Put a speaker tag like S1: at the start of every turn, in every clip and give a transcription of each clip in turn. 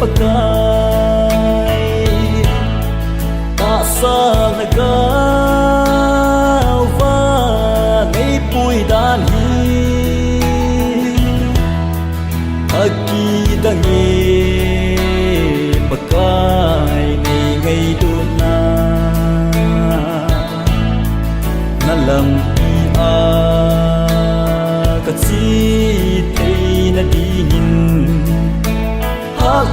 S1: pakai tak sanagau va ngay pui dan hi aki dangi pakai ngay ngay tu na nalam ia kasi tay na dingin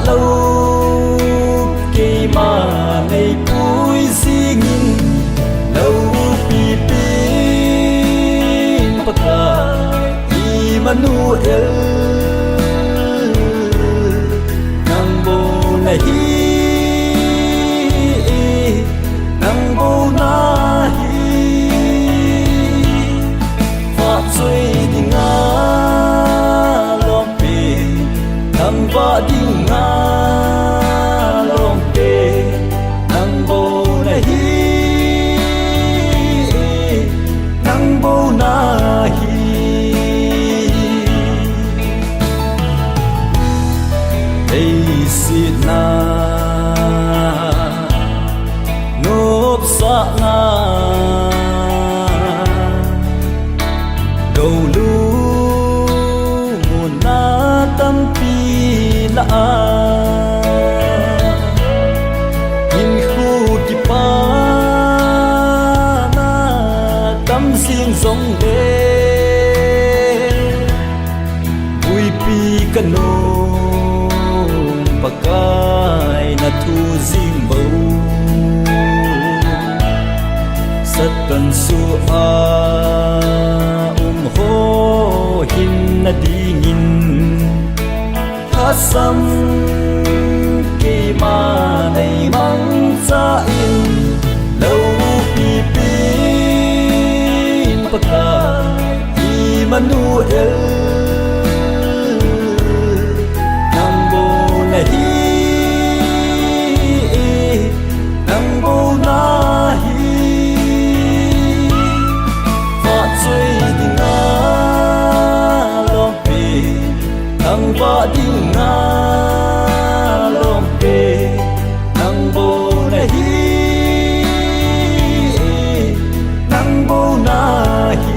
S1: lâu cây mà này cuối singin lâu pi pi paka Emmanuel nang bo na hi nang bo na hi fa chui dinga lom pi nang va dinga lom pe nang bo na hi nang bo na hi ei si na nop sa na đâu lu na tâm pi la nhìn khu ki pa na tâm riêng giống đê vui pi cano pakai na thu riêng bầu sat kan su a ho hin na dingin sam kỳ mà này mang ra in lâu pi pi paka Emmanuel nang bo na hi nang bo na hi fa chui dinga lom pi nang va dinga lom pe nang bo na hi nang bo na hi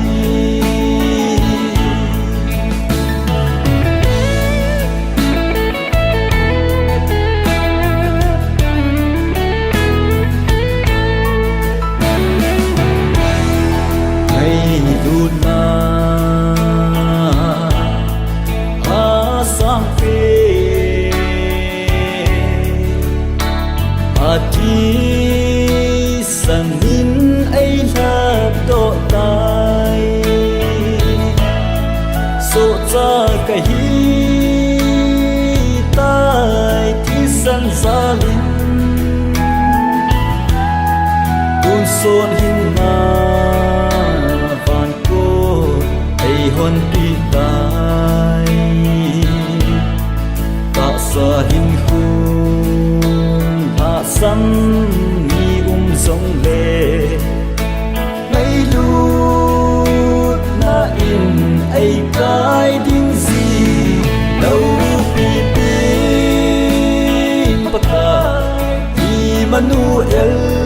S1: ngày du na sang phê ati san hin ai la do tai so cha ka hi tai ti san zalin kun son hin na van ko ai hon ti tai ta sa hin khung ta sam ni giống lệ ngay lúc na in ai cái đinh gì đâu pi pi paka Emmanuel